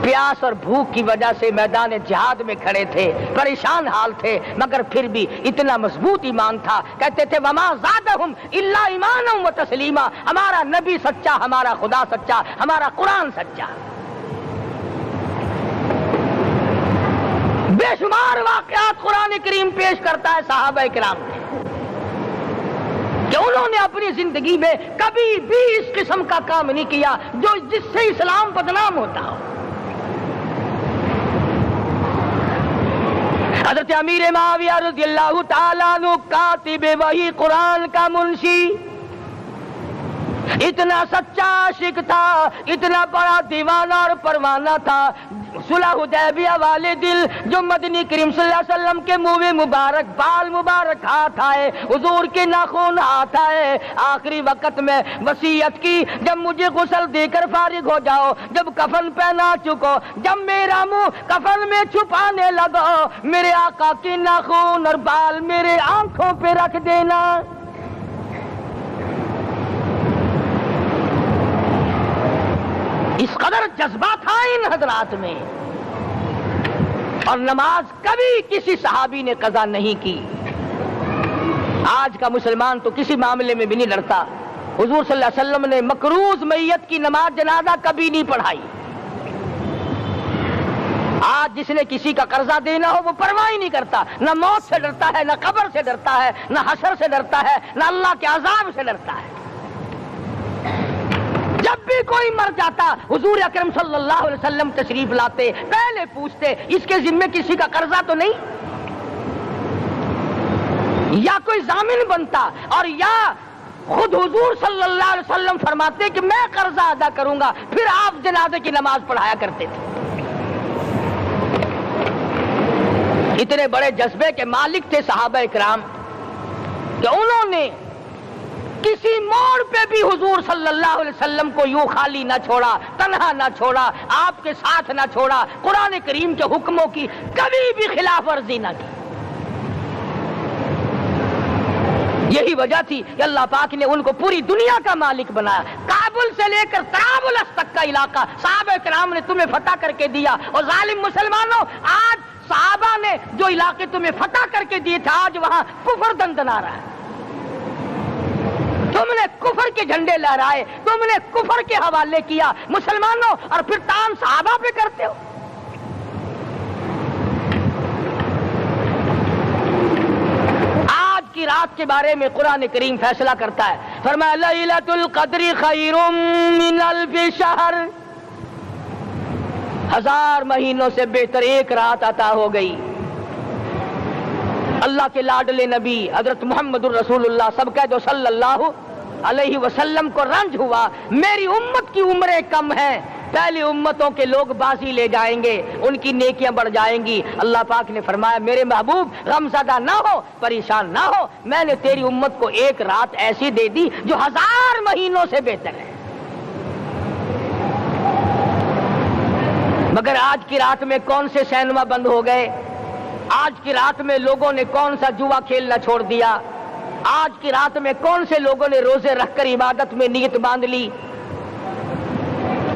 پیاس اور بھوک کی وجہ سے میدان جہاد میں کھڑے تھے، پریشان حال تھے، مگر پھر بھی اتنا مضبوط ایمان تھا. کہتے تھے وما زادہم الا ایمانا و تسلیما. ہمارا نبی سچا، ہمارا خدا سچا، ہمارا قرآن سچا. بے شمار واقعات قرآن کریم پیش کرتا ہے صحابہ کرام نے کہ انہوں نے اپنی زندگی میں کبھی بھی اس قسم کا کام نہیں کیا جو جس سے اسلام بدنام ہوتا ہو. حضرت امیر معاویہ رضی اللہ تعالیٰ عنہ کاتب وحی قرآن کا منشی اتنا سچا عاشق تھا، اتنا بڑا دیوانہ اور پروانہ تھا. صلح حدیبیہ والے دل جو مدنی کریم صلی اللہ علیہ وسلم کے منہ مبارک بال مبارک ہاتھ آئے، حضور کے ناخن ہاتھ آئے، آخری وقت میں وصیت کی جب مجھے غسل دے کر فارغ ہو جاؤ، جب کفن پہنا چکو، جب میرا منہ کفن میں چھپانے لگو، میرے آقا کے ناخن اور بال میرے آنکھوں پہ رکھ دینا. اس قدر جذبہ تھا ان حضرات میں. اور نماز کبھی کسی صحابی نے قضا نہیں کی. آج کا مسلمان تو کسی معاملے میں بھی نہیں لڑتا. حضور صلی اللہ علیہ وسلم نے مکروز میت کی نماز جنازہ کبھی نہیں پڑھائی. آج جس نے کسی کا قرضہ دینا ہو وہ پرواہ ہی نہیں کرتا، نہ موت سے ڈرتا ہے، نہ قبر سے ڈرتا ہے، نہ حشر سے ڈرتا ہے، نہ اللہ کے عذاب سے ڈرتا ہے۔ جب بھی کوئی مر جاتا حضور اکرم صلی اللہ علیہ وسلم تشریف لاتے، پہلے پوچھتے اس کے ذمے کسی کا قرضہ تو نہیں، یا کوئی ضامن بنتا، اور یا خود حضور صلی اللہ علیہ وسلم فرماتے کہ میں قرضہ ادا کروں گا، پھر آپ جنازے کی نماز پڑھایا کرتے تھے۔ اتنے بڑے جذبے کے مالک تھے صحابہ اکرام کہ انہوں نے کسی موڑ پہ بھی حضور صلی اللہ علیہ وسلم کو یوں خالی نہ چھوڑا، تنہا نہ چھوڑا، آپ کے ساتھ نہ چھوڑا، قرآن کریم کے حکموں کی کبھی بھی خلاف ورزی نہ کی۔ یہی وجہ تھی کہ اللہ پاک نے ان کو پوری دنیا کا مالک بنایا۔ کابل سے لے کر طرابلس تک کا علاقہ صحابہ کرام نے تمہیں فتح کر کے دیا، اور ظالم مسلمانوں آج صحابہ نے جو علاقے تمہیں فتح کر کے دیے تھے آج وہاں کفر دندنا رہا ہے۔ تم نے کفر کے جھنڈے لہرائے، تم نے کفر کے حوالے کیا مسلمانوں، اور پھر تان صحابہ پہ کرتے ہو۔ آج کی رات کے بارے میں قرآن کریم فیصلہ کرتا ہے، فرمایا لیلۃ القدر خیر من الف شہر، 1000 مہینوں سے بہتر ایک رات عطا ہو گئی۔ اللہ کے لاڈلے نبی حضرت محمد الرسول اللہ سب کہہ دو صلی اللہ علیہ وسلم کو رنج ہوا، میری امت کی عمریں کم ہیں، پہلی امتوں کے لوگ بازی لے جائیں گے، ان کی نیکیاں بڑھ جائیں گی۔ اللہ پاک نے فرمایا میرے محبوب غمزدہ نہ ہو، پریشان نہ ہو، میں نے تیری امت کو ایک رات ایسی دے دی جو 1000 مہینوں سے بہتر ہے۔ مگر آج کی رات میں کون سے سینما بند ہو گئے، آج کی رات میں لوگوں نے کون سا جوا کھیلنا چھوڑ دیا، آج کی رات میں کون سے لوگوں نے روزے رکھ کر عبادت میں نیت باندھ لی۔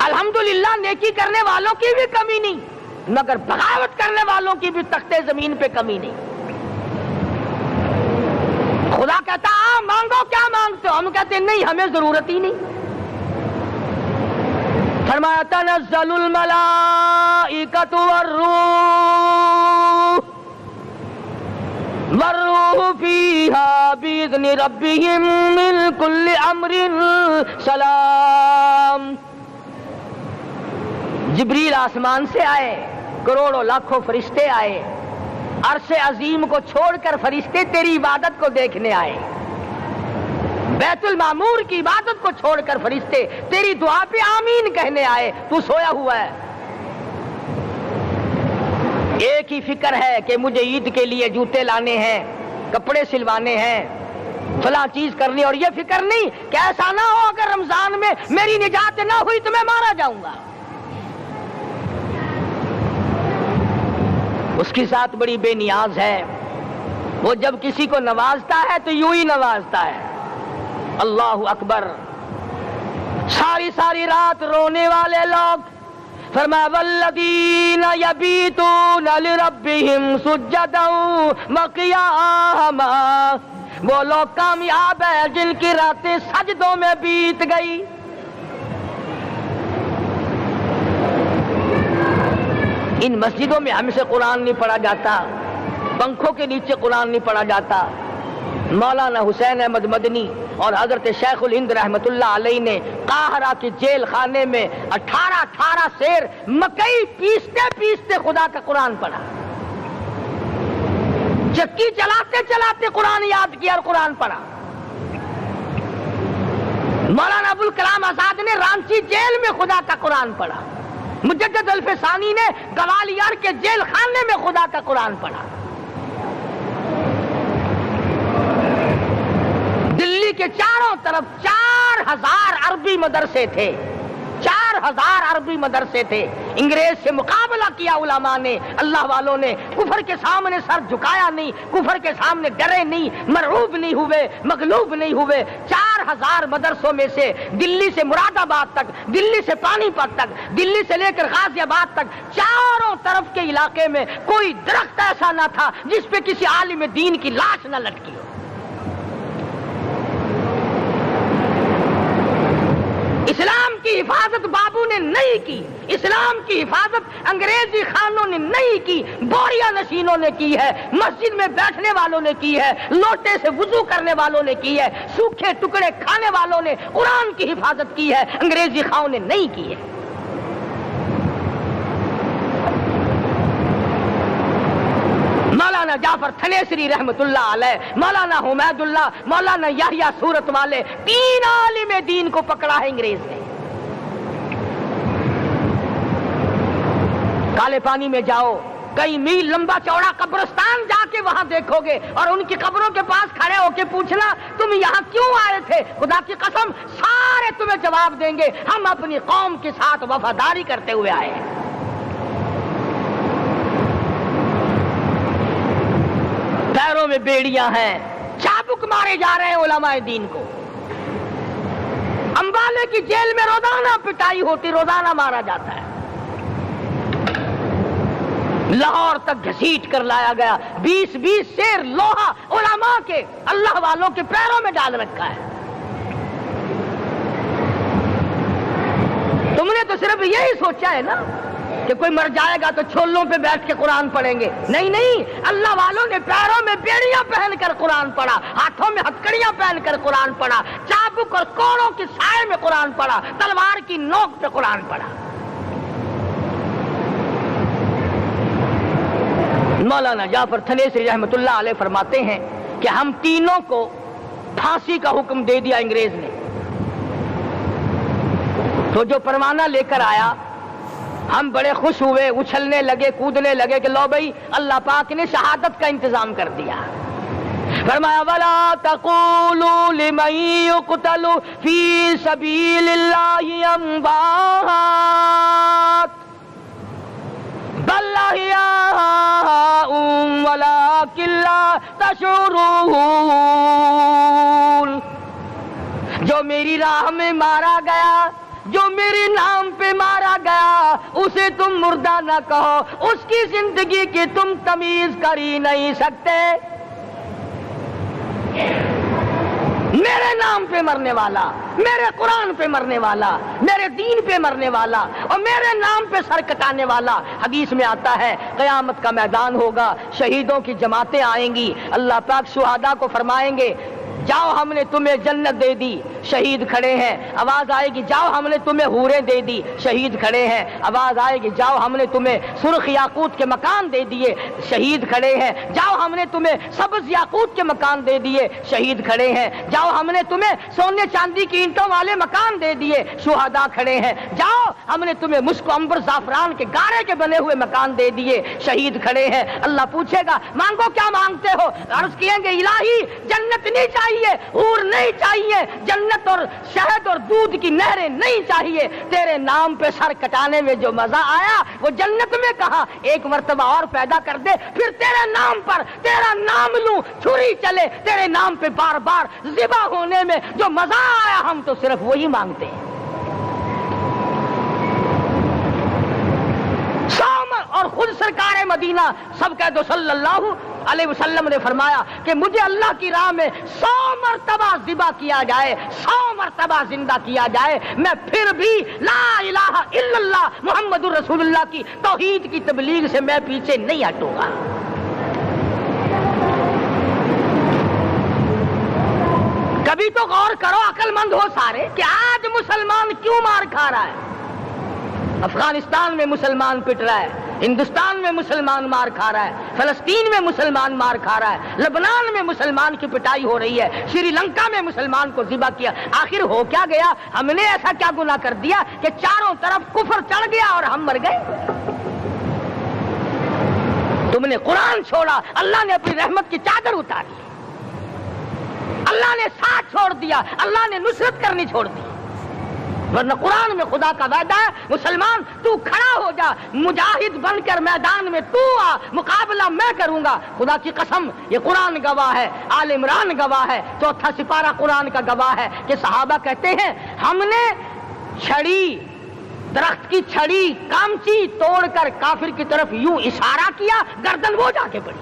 الحمدللہ نیکی کرنے والوں کی بھی کمی نہیں، مگر بغاوت کرنے والوں کی بھی تختے زمین پہ کمی نہیں۔ خدا کہتا مانگو کیا مانگتے ہو، ہم کہتے نہیں ہمیں ضرورت ہی نہیں۔ فرمایا تنزل الملائکۃ والروح فیہا بإذن ربہم من کل امر سلام۔ جبریل آسمان سے آئے، کروڑوں لاکھوں فرشتے آئے، عرش عظیم کو چھوڑ کر فرشتے تیری عبادت کو دیکھنے آئے، بیت المعمور کی عبادت کو چھوڑ کر فرشتے تیری دعا پہ آمین کہنے آئے، تو سویا ہوا ہے۔ ایک ہی فکر ہے کہ مجھے عید کے لیے جوتے لانے ہیں، کپڑے سلوانے ہیں، فلاں چیز کرنی، اور یہ فکر نہیں کہ ایسا نہ ہو اگر رمضان میں میری نجات نہ ہوئی تو میں مارا جاؤں گا۔ اس کی ذات بڑی بے نیاز ہے، وہ جب کسی کو نوازتا ہے تو یوں ہی نوازتا ہے۔ اللہ اکبر۔ ساری ساری رات رونے والے لوگ، فرمایا والذین یبیتون لربہم سجدا وقیاما، وہ لوگ کامیاب ہیں جن کی راتیں سجدوں میں بیت گئی۔ ان مسجدوں میں ہم سے قرآن نہیں پڑھا جاتا، پنکھوں کے نیچے قرآن نہیں پڑھا جاتا۔ مولانا حسین احمد مدنی اور حضرت شیخ الہند رحمت اللہ علیہ نے قاہرہ کے جیل خانے میں 18 سیر مکئی پیستے پیستے خدا کا قرآن پڑھا، چکی چلاتے چلاتے قرآن یاد کیا اور قرآن پڑھا۔ مولانا ابوالکلام آزاد نے رانچی جیل میں خدا کا قرآن پڑھا، مجدد الفسانی نے گوالیار کے جیل خانے میں خدا کا قرآن پڑھا۔ دلی کے چاروں طرف 4000 عربی مدرسے تھے، 4000 عربی مدرسے تھے۔ انگریز سے مقابلہ کیا علماء نے، اللہ والوں نے، کفر کے سامنے سر جھکایا نہیں، کفر کے سامنے ڈرے نہیں، مرعوب نہیں ہوئے، مغلوب نہیں ہوئے۔ 4000 مدرسوں میں سے دلی سے مراد آباد تک، دلی سے پانی پت تک، دلی سے لے کر غازی آباد تک، چاروں طرف کے علاقے میں کوئی درخت ایسا نہ تھا جس پہ کسی عالم دین کی لاش نہ لٹکی ہو۔ اسلام کی کی حفاظت بابو نے نہیں کی، اسلام کی حفاظت انگریزی خانوں نے نہیں کی، بوریا نشینوں نے کی ہے، مسجد میں بیٹھنے والوں نے کی ہے، لوٹے سے وضو کرنے والوں نے کی ہے، سوکھے ٹکڑے کھانے والوں نے قرآن کی حفاظت کی ہے، انگریزی خانوں نے نہیں کی ہے۔ مولانا جعفر تھنیسری رحمت اللہ علیہ، مولانا حمید اللہ، مولانا یحییٰ صورت والے، 3 عالم دین کو پکڑا ہے انگریز نے۔ کالے پانی میں جاؤ، کئی میل لمبا چوڑا قبرستان جا کے وہاں دیکھو گے اور ان کی قبروں کے پاس کھڑے ہو کے پوچھنا تم یہاں کیوں آئے تھے، خدا کی قسم سارے تمہیں جواب دیں گے ہم اپنی قوم کے ساتھ وفاداری کرتے ہوئے آئے ہیں۔ پیروں میں بیڑیاں ہیں، چابک مارے جا رہے ہیں علماء دین کو۔ امبالے کی جیل میں روزانہ پٹائی ہوتی، روزانہ مارا جاتا ہے۔ لاہور تک گھسیٹ کر لایا گیا، 20 سیر لوہا علماء کے، اللہ والوں کے پیروں میں ڈال رکھا ہے۔ تم نے تو صرف یہی سوچا ہے نا کہ کوئی مر جائے گا تو چھولوں پہ بیٹھ کے قرآن پڑھیں گے، نہیں نہیں، اللہ والوں نے پیروں میں بیڑیاں پہن کر قرآن پڑھا، ہاتھوں میں ہتکڑیاں پہن کر قرآن پڑھا، چابک اور کوڑوں کے سائے میں قرآن پڑھا، تلوار کی نوک پہ قرآن پڑھا۔ مولانا جعفر تھنیسری رحمت اللہ علیہ فرماتے ہیں کہ ہم تینوں کو پھانسی کا حکم دے دیا انگریز نے، تو جو پروانہ لے کر آیا ہم بڑے خوش ہوئے، اچھلنے لگے، کودنے لگے کہ لو بھائی اللہ پاک نے شہادت کا انتظام کر دیا۔ فرمایا وَلَا تَقُولُوا لِمَن يُقْتَلُ فِي سَبِيلِ اللَّهِ أَمْوَاتٌ بَلْ أَحْيَاءٌ وَلَٰكِن لَّا تَشْعُرُونَ۔ جو میری راہ میں مارا گیا، جو میرے نام پہ مارا گیا، اسے تم مردہ نہ کہو، اس کی زندگی کی تم تمیز کر ہی نہیں سکتے۔ میرے نام پہ مرنے والا، میرے قرآن پہ مرنے والا، میرے دین پہ مرنے والا اور میرے نام پہ سر کٹانے والا، حدیث میں آتا ہے قیامت کا میدان ہوگا، شہیدوں کی جماعتیں آئیں گی، اللہ پاک شہداء کو فرمائیں گے جاؤ ہم نے تمہیں جنت دے دی، شہید کھڑے ہیں، آواز آئے گی جاؤ ہم نے تمہیں حوریں دے دی، شہید کھڑے ہیں، آواز آئے گی جاؤ ہم نے تمہیں سرخ یاقوت کے مکان دے دیے، شہید کھڑے ہیں، جاؤ ہم نے تمہیں سبز یاقوت کے مکان دے دیے، شہید کھڑے ہیں، جاؤ ہم نے تمہیں سونے چاندی کی اینٹوں والے مکان دے دیے، شہداء کھڑے ہیں، جاؤ ہم نے تمہیں مشک و عنبر زعفران کے گارے کے بنے ہوئے مکان دے دیے، شہید کھڑے ہیں۔ اللہ پوچھے گا مانگو کیا مانگتے ہو؟ عرض کیے گے الہی جنت نہیں چاہیے، حور نہیں چاہیے، جنت اور شہد اور دودھ کی نہریں نہیں چاہیے، تیرے نام پہ سر کٹانے میں جو مزہ آیا وہ جنت میں کہاں، ایک مرتبہ اور پیدا کر دے پھر تیرے نام پر تیرا نام لوں، چھری چلے تیرے نام پہ بار بار ذبح ہونے میں جو مزہ آیا، ہم تو صرف وہی مانگتے ہیں۔ اور خود سرکار مدینہ سب کہہ دو صلی اللہ علیہ وسلم نے فرمایا کہ مجھے اللہ کی راہ میں 100 مرتبہ ذبح کیا جائے، 100 مرتبہ زندہ کیا جائے، میں پھر بھی لا الہ الا اللہ محمد الرسول اللہ کی توحید کی تبلیغ سے میں پیچھے نہیں ہٹوں گا۔ کبھی تو غور کرو عقل مند ہو سارے کہ آج مسلمان کیوں مار کھا رہا ہے؟ افغانستان میں مسلمان پٹ رہا ہے، ہندوستان میں مسلمان مار کھا رہا ہے، فلسطین میں مسلمان مار کھا رہا ہے، لبنان میں مسلمان کی پٹائی ہو رہی ہے، سری لنکا میں مسلمان کو ذبح کیا، آخر ہو کیا گیا؟ ہم نے ایسا کیا گناہ کر دیا کہ چاروں طرف کفر چڑھ گیا اور ہم مر گئے؟ تم نے قرآن چھوڑا، اللہ نے اپنی رحمت کی چادر اتاری، اللہ نے ساتھ چھوڑ دیا، اللہ نے نصرت کرنی چھوڑ دی، ورنہ قرآن میں خدا کا وعدہ ہے مسلمان تو کھڑا ہو جا، مجاہد بن کر میدان میں تو آ، مقابلہ میں کروں گا۔ خدا کی قسم یہ قرآن گواہ ہے، آل عمران گواہ ہے، 4واں سپارہ قرآن کا گواہ ہے کہ صحابہ کہتے ہیں ہم نے چھڑی، درخت کی چھڑی کامچی توڑ کر کافر کی طرف یوں اشارہ کیا، گردن وہ جا کے پڑی۔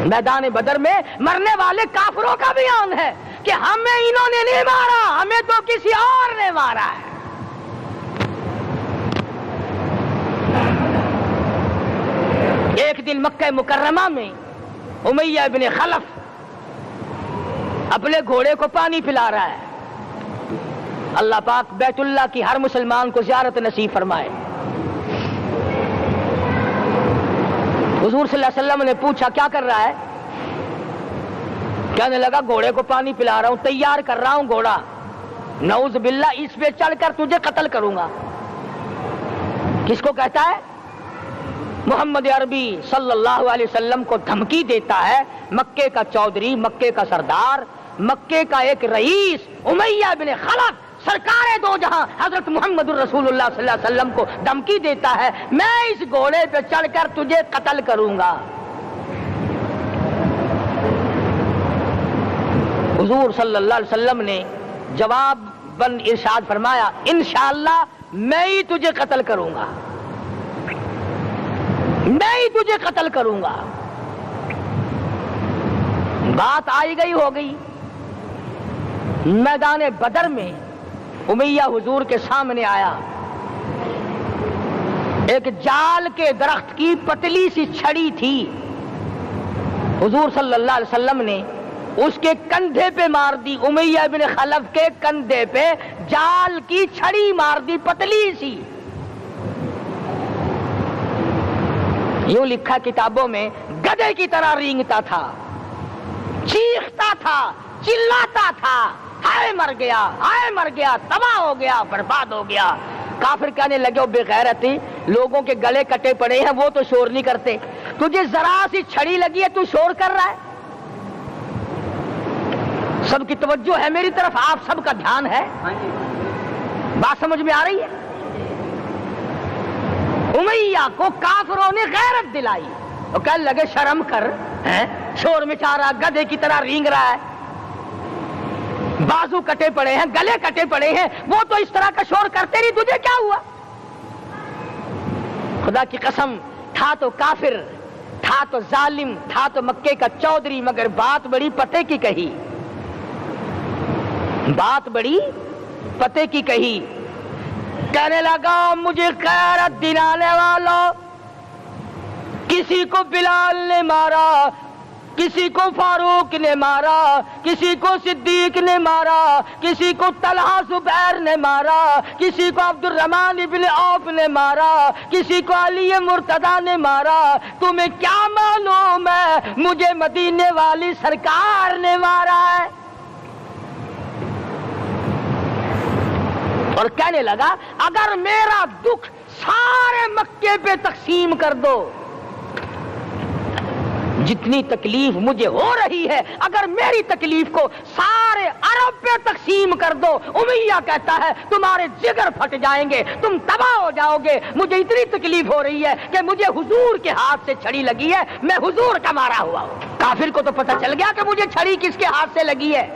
میدان بدر میں مرنے والے کافروں کا بیان ہے، کہ ہمیں انہوں نے نہیں مارا، ہمیں تو کسی اور نے مارا ہے۔ ایک دن مکہ مکرمہ میں امیہ ابن خلف اپنے گھوڑے کو پانی پلا رہا ہے۔ اللہ پاک بیت اللہ کی ہر مسلمان کو زیارت نصیب فرمائے۔ حضور صلی اللہ علیہ وسلم نے پوچھا کیا کر رہا ہے؟ کہنے لگا گھوڑے کو پانی پلا رہا ہوں، تیار کر رہا ہوں گھوڑا، نعوذ باللہ اس پہ چڑھ کر تجھے قتل کروں گا۔ کس کو کہتا ہے؟ محمد عربی صلی اللہ علیہ وسلم کو دھمکی دیتا ہے۔ مکے کا چودھری، مکے کا سردار، مکے کا ایک رئیس امیہ بن خلف سرکار دو جہاں حضرت محمد الرسول اللہ صلی اللہ علیہ وسلم کو دھمکی دیتا ہے میں اس گھوڑے پہ چڑھ کر تجھے قتل کروں گا۔ حضور صلی اللہ علیہ وسلم نے جواب بن ارشاد فرمایا انشاءاللہ میں ہی تجھے قتل کروں گا، میں ہی تجھے قتل کروں گا۔ بات آئی گئی ہو گئی۔ میدان بدر میں امیہ حضور کے سامنے آیا، ایک جال کے درخت کی پتلی سی چھڑی تھی، حضور صلی اللہ علیہ وسلم نے اس کے کندھے پہ مار دی، امیہ بن خلف کے کندھے پہ جال کی چھڑی مار دی پتلی سی۔ یوں لکھا کتابوں میں گدھے کی طرح رینگتا تھا، چیختا تھا، چلاتا تھا، ہائے مر گیا، ہائے مر گیا، تباہ ہو گیا، برباد ہو گیا۔ کافر کہنے لگے وہ بے غیرتی، لوگوں کے گلے کٹے پڑے ہیں وہ تو شور نہیں کرتے، تجھے ذرا سی چھڑی لگی ہے تو شور کر رہا ہے۔ سب کی توجہ ہے میری طرف، آپ سب کا دھیان ہے، بات سمجھ میں آ رہی ہے؟ امیہ کو کافروں نے غیرت دلائی، وہ کہنے لگے شرم کر، شور مچا رہا، گدھے کی طرح رینگ رہا ہے، بازو کٹے پڑے ہیں، گلے کٹے پڑے ہیں، وہ تو اس طرح کا شور کرتے نہیں، تجھے کیا ہوا؟ خدا کی قسم، تھا تو کافر، تھا تو ظالم، تھا تو مکے کا چودھری، مگر بات بڑی پتے کی کہی، بات بڑی پتے کی کہی۔ کہنے لگا مجھے غیرت دلانے والوں، کسی کو بلال نے مارا، کسی کو فاروق نے مارا، کسی کو صدیق نے مارا، کسی کو طلحہ زبیر نے مارا، کسی کو عبد الرحمن ابن عوف نے مارا، کسی کو علی مرتضیٰ نے مارا، تمہیں کیا معلوم ہے مجھے مدینے والی سرکار نے مارا ہے؟ اور کہنے لگا اگر میرا دکھ سارے مکے پہ تقسیم کر دو، جتنی تکلیف مجھے ہو رہی ہے اگر میری تکلیف کو سارے عرب پہ تقسیم کر دو، امیہ کہتا ہے تمہارے جگر پھٹ جائیں گے، تم تباہ ہو جاؤ گے، مجھے اتنی تکلیف ہو رہی ہے کہ مجھے حضور کے ہاتھ سے چھڑی لگی ہے، میں حضور کا مارا ہوا ہوں۔ کافر کو تو پتہ چل گیا کہ مجھے چھڑی کس کے ہاتھ سے لگی ہے۔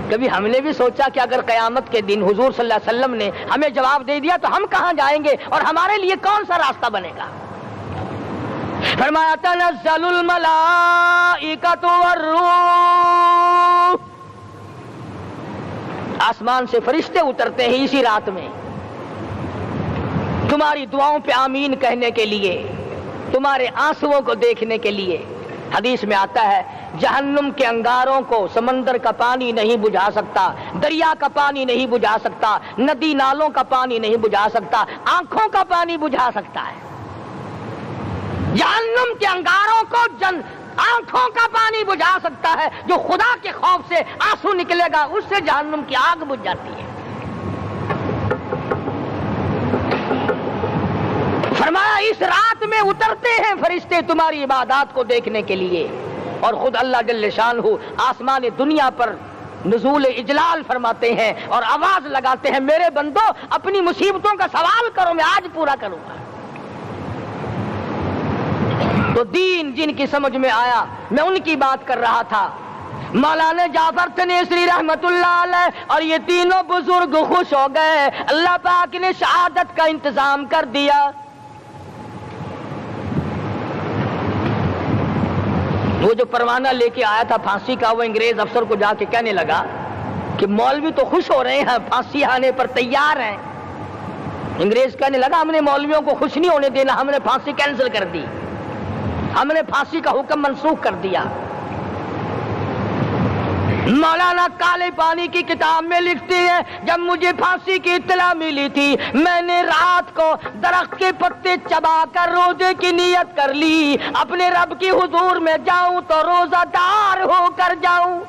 کبھی ہم نے بھی سوچا کہ اگر قیامت کے دن حضور صلی اللہ علیہ وسلم نے ہمیں جواب دے دیا تو ہم کہاں جائیں گے اور ہمارے لیے کون سا راستہ بنے گا؟ فرمایا تنزل الملائکۃ والروح، آسمان سے فرشتے اترتے ہیں اسی رات میں تمہاری دعاؤں پہ آمین کہنے کے لیے، تمہارے آنسوؤں کو دیکھنے کے لیے۔ حدیث میں آتا ہے جہنم کے انگاروں کو سمندر کا پانی نہیں بجھا سکتا، دریا کا پانی نہیں بجھا سکتا، ندی نالوں کا پانی نہیں بجھا سکتا، آنکھوں کا پانی بجھا سکتا ہے۔ جہنم کے انگاروں کو آنکھوں کا پانی بجھا سکتا ہے، جو خدا کے خوف سے آنسو نکلے گا اس سے جہنم کی آگ بجھ جاتی ہے۔ فرمایا اس رات میں اترتے ہیں فرشتے تمہاری عبادات کو دیکھنے کے لیے، اور خود اللہ جل شانہ آسمان دنیا پر نزول اجلال فرماتے ہیں اور آواز لگاتے ہیں میرے بندو اپنی مصیبتوں کا سوال کرو، میں آج پورا کروں گا۔ تو دین جن کی سمجھ میں آیا، میں ان کی بات کر رہا تھا، مولانا جعفر تنیسری رحمت اللہ علیہ اور یہ تینوں بزرگ خوش ہو گئے، اللہ پاک نے شہادت کا انتظام کر دیا۔ وہ جو پروانہ لے کے آیا تھا پھانسی کا، وہ انگریز افسر کو جا کے کہنے لگا کہ مولوی تو خوش ہو رہے ہیں، پھانسی آنے پر تیار ہیں۔ انگریز کہنے لگا ہم نے مولویوں کو خوش نہیں ہونے دینا، ہم نے پھانسی کینسل کر دی، ہم نے پھانسی کا حکم منسوخ کر دیا۔ مولانا کالے پانی کی کتاب میں لکھتے ہیں جب مجھے پھانسی کی اطلاع ملی تھی میں نے رات کو درخت کے پتے چبا کر روزے کی نیت کر لی، اپنے رب کی حضور میں جاؤں تو روزہ دار ہو کر جاؤں۔